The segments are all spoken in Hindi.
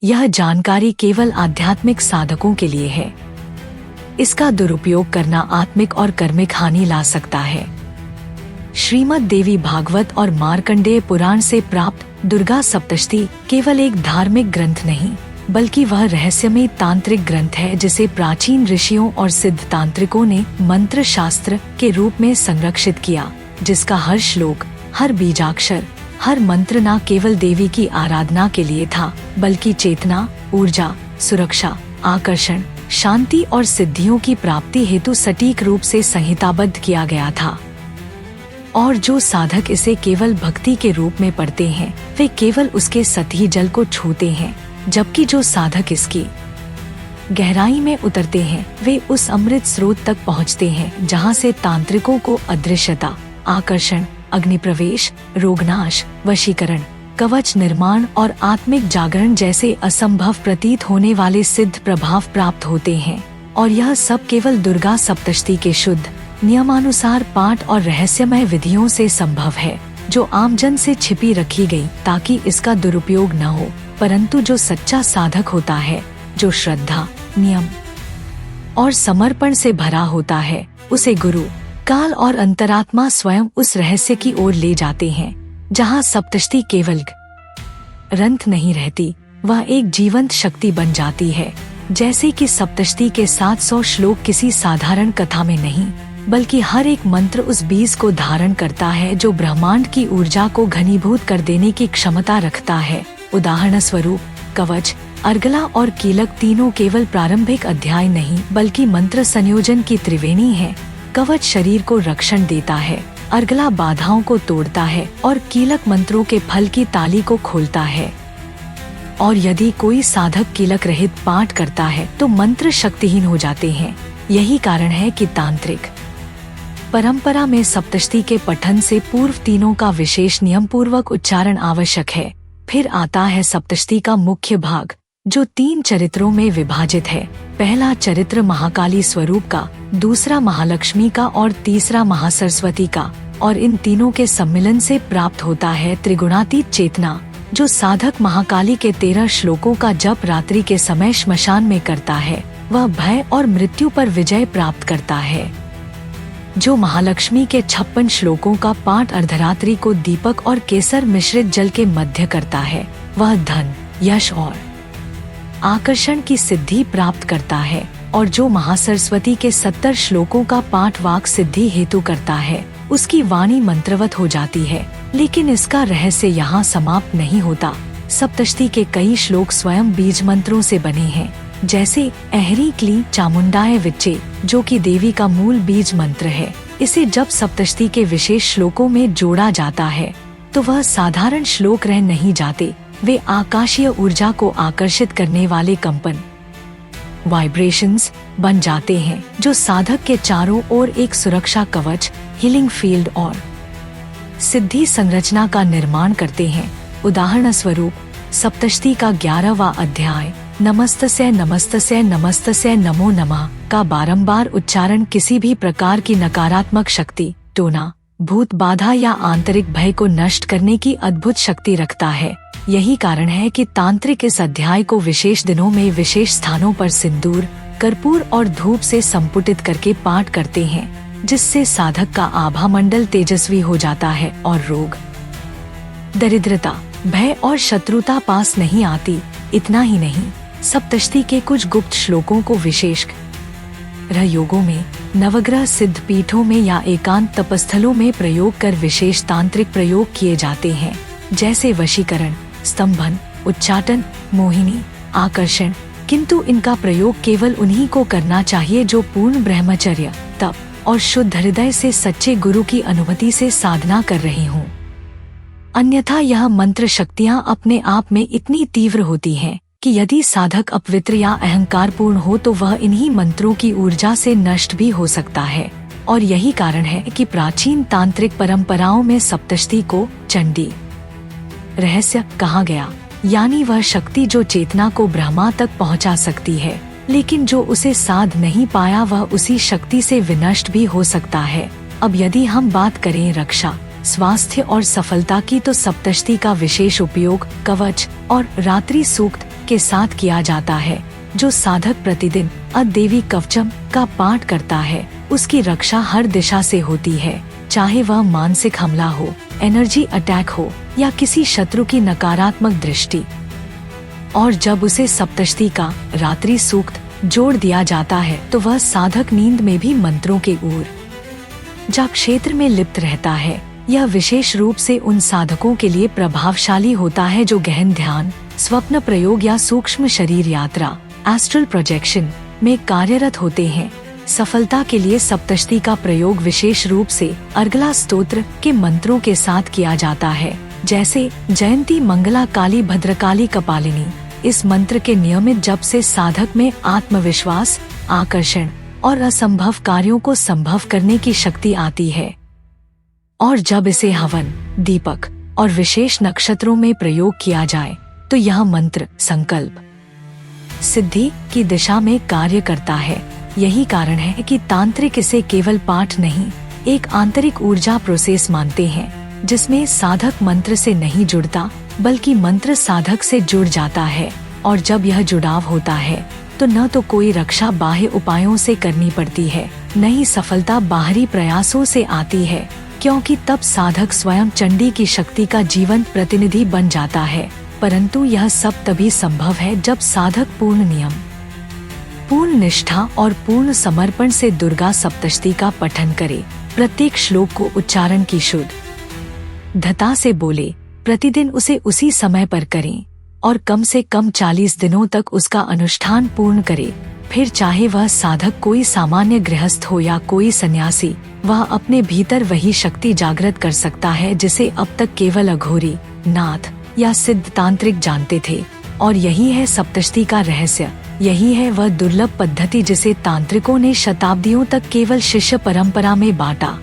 यह जानकारी केवल आध्यात्मिक साधकों के लिए है। इसका दुरुपयोग करना आत्मिक और कर्मिक हानि ला सकता है। श्रीमद् देवी भागवत और मार्कंडेय पुराण से प्राप्त दुर्गा सप्तशती केवल एक धार्मिक ग्रंथ नहीं, बल्कि वह रहस्यमय तांत्रिक ग्रंथ है जिसे प्राचीन ऋषियों और सिद्ध तांत्रिकों ने मंत्र शास्त्र के रूप में संरक्षित किया, जिसका हर श्लोक, हर बीजाक्षर, हर मंत्र न केवल देवी की आराधना के लिए था, बल्कि चेतना, ऊर्जा, सुरक्षा, आकर्षण, शांति और सिद्धियों की प्राप्ति हेतु सटीक रूप से संहिताबद्ध किया गया था। और जो साधक इसे केवल भक्ति के रूप में पढ़ते हैं, वे केवल उसके सतही जल को छूते हैं, जबकि जो साधक इसकी गहराई में उतरते हैं, वे उस अमृत स्रोत तक पहुंचते हैं जहां से तांत्रिकों को अदृश्यता, आकर्षण, अग्निप्रवेश, रोगनाश, वशीकरण, कवच निर्माण और आत्मिक जागरण जैसे असंभव प्रतीत होने वाले सिद्ध प्रभाव प्राप्त होते हैं। और यह सब केवल दुर्गा सप्तशती के शुद्ध नियमानुसार पाठ और रहस्यमय विधियों से संभव है, जो आमजन से छिपी रखी गई ताकि इसका दुरुपयोग न हो। परंतु जो सच्चा साधक होता है, जो श्रद्धा, नियम और समर्पण से भरा होता है, उसे गुरु, काल और अंतरात्मा स्वयं उस रहस्य की ओर ले जाते हैं जहां सप्तशती केवल ग्रंथ नहीं रहती, वह एक जीवंत शक्ति बन जाती है। जैसे कि सप्तशती के 700 श्लोक किसी साधारण कथा में नहीं, बल्कि हर एक मंत्र उस बीज को धारण करता है जो ब्रह्मांड की ऊर्जा को घनीभूत कर देने की क्षमता रखता है। उदाहरण स्वरूप कवच, अर्गला और कीलक तीनों केवल प्रारंभिक अध्याय नहीं, बल्कि मंत्र संयोजन की त्रिवेणी है। कवच शरीर को रक्षण देता है, अर्गला बाधाओं को तोड़ता है और कीलक मंत्रों के फल की ताली को खोलता है। और यदि कोई साधक कीलक रहित पाठ करता है तो मंत्र शक्तिहीन हो जाते हैं। यही कारण है कि तांत्रिक परंपरा में सप्तशती के पठन से पूर्व तीनों का विशेष नियम पूर्वक उच्चारण आवश्यक है। फिर आता है सप्तशती का मुख्य भाग, जो 3 चरित्रों में विभाजित है। पहला चरित्र महाकाली स्वरूप का, दूसरा महालक्ष्मी का और तीसरा महासरस्वती का। और इन तीनों के सम्मिलन से प्राप्त होता है त्रिगुणातीत चेतना, जो साधक महाकाली के 13 श्लोकों का जप रात्रि के समय श्मशान में करता है, वह भय और मृत्यु पर विजय प्राप्त करता है। जो महालक्ष्मी के 56 श्लोकों का पाठ अर्धरात्रि को दीपक और केसर मिश्रित जल के मध्य करता है, वह धन, यश और आकर्षण की सिद्धि प्राप्त करता है। और जो महासरस्वती के 70 श्लोकों का पाठ वाक सिद्धि हेतु करता है, उसकी वाणी मंत्रवत हो जाती है। लेकिन इसका रहस्य यहाँ समाप्त नहीं होता। सप्तशती के कई श्लोक स्वयं बीज मंत्रों से बने हैं, जैसे अहरी क्ली चामुंडाय विच्चे, जो कि देवी का मूल बीज मंत्र है। इसे जब सप्तशती के विशेष श्लोकों में जोड़ा जाता है तो वह साधारण श्लोक रह नहीं जाते, वे आकाशीय ऊर्जा को आकर्षित करने वाले कंपन, वाइब्रेशंस बन जाते हैं, जो साधक के चारों ओर एक सुरक्षा कवच, हीलिंग फील्ड और सिद्धि संरचना का निर्माण करते हैं। उदाहरण स्वरूप सप्तशती का 11वां अध्याय नमस्तस्य नमस्तस्य नमस्तस्य नमो नमः का बारंबार उच्चारण किसी भी प्रकार की नकारात्मक शक्ति, टोना, भूत बाधा या आंतरिक भय को नष्ट करने की अद्भुत शक्ति रखता है। यही कारण है कि तांत्रिक इस अध्याय को विशेष दिनों में विशेष स्थानों पर सिंदूर, कर्पूर और धूप से संपुटित करके पाठ करते हैं, जिससे साधक का आभा मंडल तेजस्वी हो जाता है और रोग, दरिद्रता, भय और शत्रुता पास नहीं आती। इतना ही नहीं, सप्तशती के कुछ गुप्त श्लोकों को विशेष योगों में, नवग्रह सिद्ध पीठों में या एकांत तपस्थलों में प्रयोग कर विशेष तांत्रिक प्रयोग किए जाते हैं, जैसे वशीकरण, स्तंभन, उच्चाटन, मोहिनी, आकर्षण। किंतु इनका प्रयोग केवल उन्हीं को करना चाहिए जो पूर्ण ब्रह्मचर्य, तप और शुद्ध हृदय से सच्चे गुरु की अनुभूति से साधना कर रहे हों। अन्यथा यह मंत्र शक्तियाँ अपने आप में इतनी तीव्र होती हैं कि यदि साधक अपवित्र या अहंकारपूर्ण हो तो वह इन्हीं मंत्रों की ऊर्जा से नष्ट भी हो सकता है। और यही कारण है कि प्राचीन तांत्रिक परंपराओं में सप्तशती को चंडी रहस्य कहा गया, यानी वह शक्ति जो चेतना को ब्रह्मा तक पहुंचा सकती है, लेकिन जो उसे साध नहीं पाया वह उसी शक्ति से विनष्ट भी हो सकता है। अब यदि हम बात करें रक्षा, स्वास्थ्य और सफलता की, तो सप्तशती का विशेष उपयोग कवच और रात्रि सूक्त के साथ किया जाता है। जो साधक प्रतिदिन देवी कवचम का पाठ करता है, उसकी रक्षा हर दिशा से होती है, चाहे वह मानसिक हमला हो, एनर्जी अटैक हो या किसी शत्रु की नकारात्मक दृष्टि। और जब उसे सप्तशती का रात्रि सूक्त जोड़ दिया जाता है तो वह साधक नींद में भी मंत्रों के ऊर्जा क्षेत्र में लिप्त रहता है। यह विशेष रूप से उन साधकों के लिए प्रभावशाली होता है जो गहन ध्यान, स्वप्न प्रयोग या सूक्ष्म शरीर यात्रा एस्ट्रल प्रोजेक्शन में कार्यरत होते हैं। सफलता के लिए सप्तशती का प्रयोग विशेष रूप से अर्गला स्तोत्र के मंत्रों के साथ किया जाता है, जैसे जयंती मंगला काली भद्रकाली कपालिनी। इस मंत्र के नियमित जप से साधक में आत्मविश्वास, आकर्षण और असंभव कार्यों को संभव करने की शक्ति आती है। और जब इसे हवन, दीपक और विशेष नक्षत्रों में प्रयोग किया जाए तो यह मंत्र संकल्प सिद्धि की दिशा में कार्य करता है। यही कारण है कि तांत्रिक इसे केवल पाठ नहीं, एक आंतरिक ऊर्जा प्रोसेस मानते हैं, जिसमें साधक मंत्र से नहीं जुड़ता बल्कि मंत्र साधक से जुड़ जाता है। और जब यह जुड़ाव होता है तो न तो कोई रक्षा बाह्य उपायों से करनी पड़ती है, न ही सफलता बाहरी प्रयासों से आती है, क्योंकि तब साधक स्वयं चंडी की शक्ति का जीवंत प्रतिनिधि बन जाता है। परंतु यह सब तभी संभव है जब साधक पूर्ण नियम, पूर्ण निष्ठा और पूर्ण समर्पण से दुर्गा सप्तशती का पठन करे, प्रत्येक श्लोक को उच्चारण की शुद्धता से बोले, प्रतिदिन उसे उसी समय पर करें और कम से कम 40 दिनों तक उसका अनुष्ठान पूर्ण करे। फिर चाहे वह साधक कोई सामान्य गृहस्थ हो या कोई सन्यासी, वह अपने भीतर वही शक्ति जागृत कर सकता है जिसे अब तक केवल अघोरी, नाथ या सिद्ध तांत्रिक जानते थे। और यही है सप्तशती का रहस्य, यही है वह दुर्लभ पद्धति जिसे तांत्रिकों ने शताब्दियों तक केवल शिष्य परंपरा में बांटा।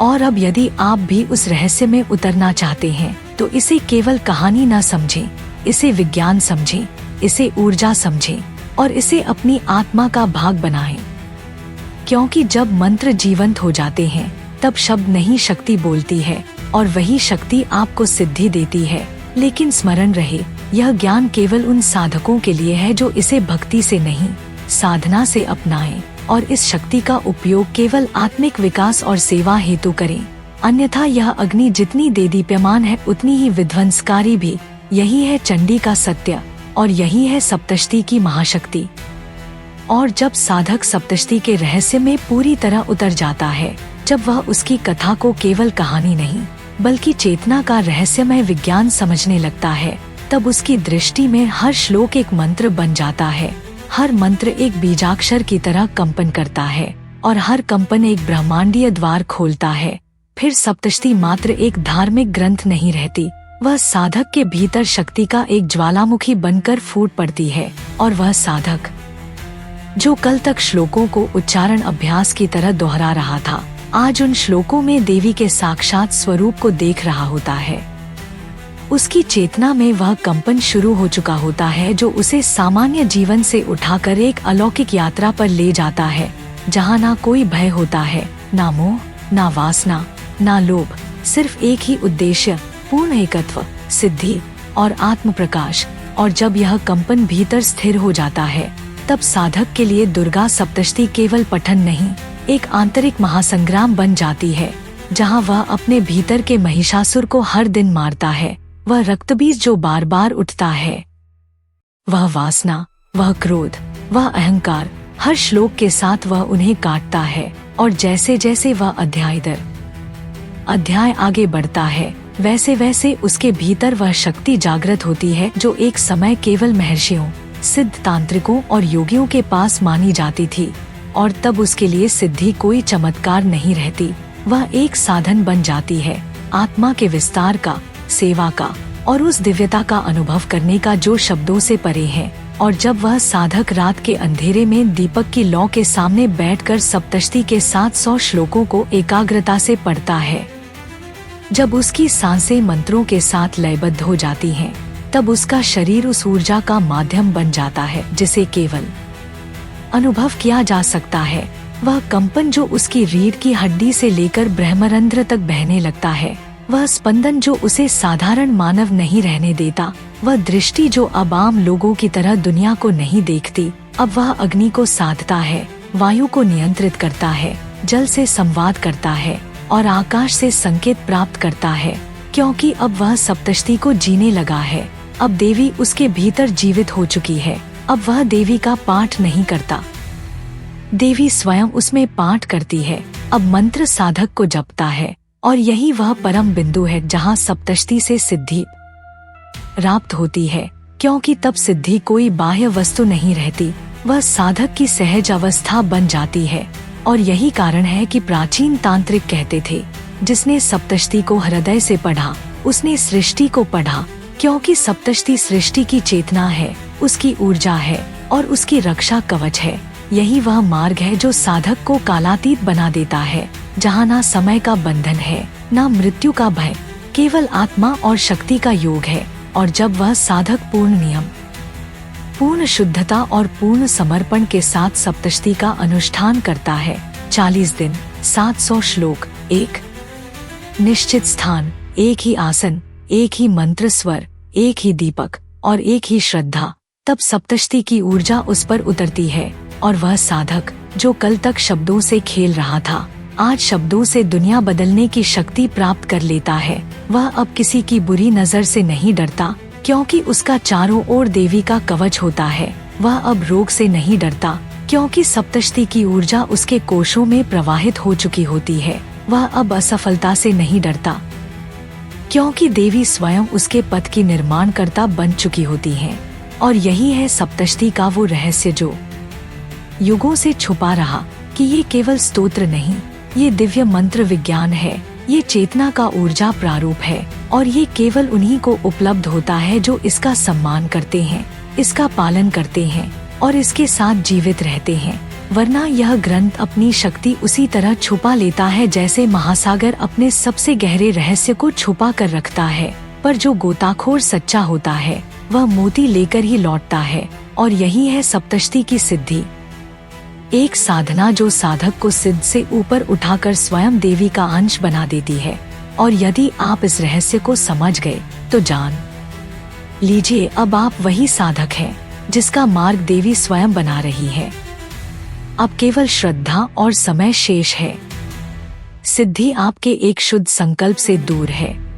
और अब यदि आप भी उस रहस्य में उतरना चाहते हैं तो इसे केवल कहानी न समझें, इसे विज्ञान समझें, इसे ऊर्जा समझें और इसे अपनी आत्मा का भाग बनाएं। क्योंकि जब मंत्र जीवंत हो जाते हैं तब शब्द नहीं शक्ति बोलती है और वही शक्ति आपको सिद्धि देती है। लेकिन स्मरण रहे, यह ज्ञान केवल उन साधकों के लिए है जो इसे भक्ति से नहीं, साधना से अपनाएं और इस शक्ति का उपयोग केवल आत्मिक विकास और सेवा हेतु करें। अन्यथा यह अग्नि जितनी देदीप्यमान है उतनी ही विध्वंसकारी भी। यही है चंडी का सत्य और यही है सप्तशती की महाशक्ति। और जब साधक सप्तशती के रहस्य में पूरी तरह उतर जाता है, जब वह उसकी कथा को केवल कहानी नहीं बल्कि चेतना का रहस्यमय विज्ञान समझने लगता है, तब उसकी दृष्टि में हर श्लोक एक मंत्र बन जाता है। हर मंत्र एक बीजाक्षर की तरह कंपन करता है और हर कंपन एक ब्रह्मांडीय द्वार खोलता है। फिर सप्तशती मात्र एक धार्मिक ग्रंथ नहीं रहती, वह साधक के भीतर शक्ति का एक ज्वालामुखी बनकर फूट पड़ती है। और वह साधक जो कल तक श्लोकों को उच्चारण अभ्यास की तरह दोहरा रहा था, आज उन श्लोकों में देवी के साक्षात स्वरूप को देख रहा होता है। उसकी चेतना में वह कंपन शुरू हो चुका होता है जो उसे सामान्य जीवन से उठाकर एक अलौकिक यात्रा पर ले जाता है, जहाँ ना कोई भय होता है, ना मोह, ना वासना, ना लोभ, सिर्फ एक ही उद्देश्य, पूर्ण एकत्व, सिद्धि और आत्म प्रकाश। और जब यह कंपन भीतर स्थिर हो जाता है, तब साधक के लिए दुर्गा सप्तशती केवल पठन नहीं, एक आंतरिक महासंग्राम बन जाती है, जहाँ वह अपने भीतर के महिषासुर को हर दिन मारता है। वह रक्तबीज जो बार बार उठता है, वह वासना, वह क्रोध, वह अहंकार, हर श्लोक के साथ वह उन्हें काटता है। और जैसे जैसे वह अध्याय आगे बढ़ता है, वैसे वैसे उसके भीतर वह शक्ति जागृत होती है जो एक समय केवल महर्षियों, सिद्ध तांत्रिकों और योगियों के पास मानी जाती थी। और तब उसके लिए सिद्धि कोई चमत्कार नहीं रहती, वह एक साधन बन जाती है, आत्मा के विस्तार का, सेवा का और उस दिव्यता का अनुभव करने का जो शब्दों से परे है। और जब वह साधक रात के अंधेरे में दीपक की लौ के सामने बैठकर सप्तशती के 700 श्लोकों को एकाग्रता से पढ़ता है, जब उसकी सांसें मंत्रों के साथ लयबद्ध हो जाती हैं, तब उसका शरीर उस ऊर्जा का माध्यम बन जाता है जिसे केवल अनुभव किया जा सकता है। वह कंपन जो उसकी रीढ़ की हड्डी से लेकर ब्रह्मरंध्र तक बहने लगता है, वह स्पंदन जो उसे साधारण मानव नहीं रहने देता, वह दृष्टि जो अब आम लोगों की तरह दुनिया को नहीं देखती, अब वह अग्नि को साधता है, वायु को नियंत्रित करता है, जल से संवाद करता है और आकाश से संकेत प्राप्त करता है, क्योंकि अब वह सप्तशती को जीने लगा है। अब देवी उसके भीतर जीवित हो चुकी है। अब वह देवी का पाठ नहीं करता, देवी स्वयं उसमें पाठ करती है। अब मंत्र साधक को जपता है और यही वह परम बिंदु है जहाँ सप्तशती से सिद्धि प्राप्त होती है, क्योंकि तब सिद्धि कोई बाह्य वस्तु नहीं रहती, वह साधक की सहज अवस्था बन जाती है। और यही कारण है कि प्राचीन तांत्रिक कहते थे, जिसने सप्तशती को हृदय से पढ़ा उसने सृष्टि को पढ़ा, क्योंकि सप्तशती सृष्टि की चेतना है, उसकी ऊर्जा है और उसकी रक्षा कवच है। यही वह मार्ग है जो साधक को कालातीत बना देता है, जहाँ ना समय का बंधन है, ना मृत्यु का भय, केवल आत्मा और शक्ति का योग है। और जब वह साधक पूर्ण नियम, पूर्ण शुद्धता और पूर्ण समर्पण के साथ सप्तशती का अनुष्ठान करता है, 40 दिन, 700 श्लोक, एक निश्चित स्थान, एक ही आसन, एक ही मंत्र स्वर, एक ही दीपक और एक ही श्रद्धा, तब सप्तशती की ऊर्जा उस पर उतरती है और वह साधक जो कल तक शब्दों से खेल रहा था, आज शब्दों से दुनिया बदलने की शक्ति प्राप्त कर लेता है। वह अब किसी की बुरी नजर से नहीं डरता, क्योंकि उसका चारों ओर देवी का कवच होता है। वह अब रोग से नहीं डरता, क्योंकि सप्तशती की ऊर्जा उसके कोशों में प्रवाहित हो चुकी होती है। वह अब असफलता से नहीं डरता, क्योंकि देवी स्वयं उसके पथ की निर्माणकर्ता बन चुकी होती है। और यही है सप्तशती का वो रहस्य जो युगों से छुपा रहा, कि ये केवल स्तोत्र नहीं, ये दिव्य मंत्र विज्ञान है, ये चेतना का ऊर्जा प्रारूप है और ये केवल उन्हीं को उपलब्ध होता है जो इसका सम्मान करते हैं, इसका पालन करते हैं और इसके साथ जीवित रहते हैं। वरना यह ग्रंथ अपनी शक्ति उसी तरह छुपा लेता है जैसे महासागर अपने सबसे गहरे रहस्य को छुपा कर रखता है। पर जो गोताखोर सच्चा होता है वह मोती लेकर ही लौटता है। और यही है सप्तशती की सिद्धि, एक साधना जो साधक को सिद्ध से ऊपर उठाकर स्वयं देवी का अंश बना देती है। और यदि आप इस रहस्य को समझ गए तो जान लीजिए अब आप वही साधक हैं जिसका मार्ग देवी स्वयं बना रही है। अब केवल श्रद्धा और समय शेष है। सिद्धि आपके एक शुद्ध संकल्प से दूर है।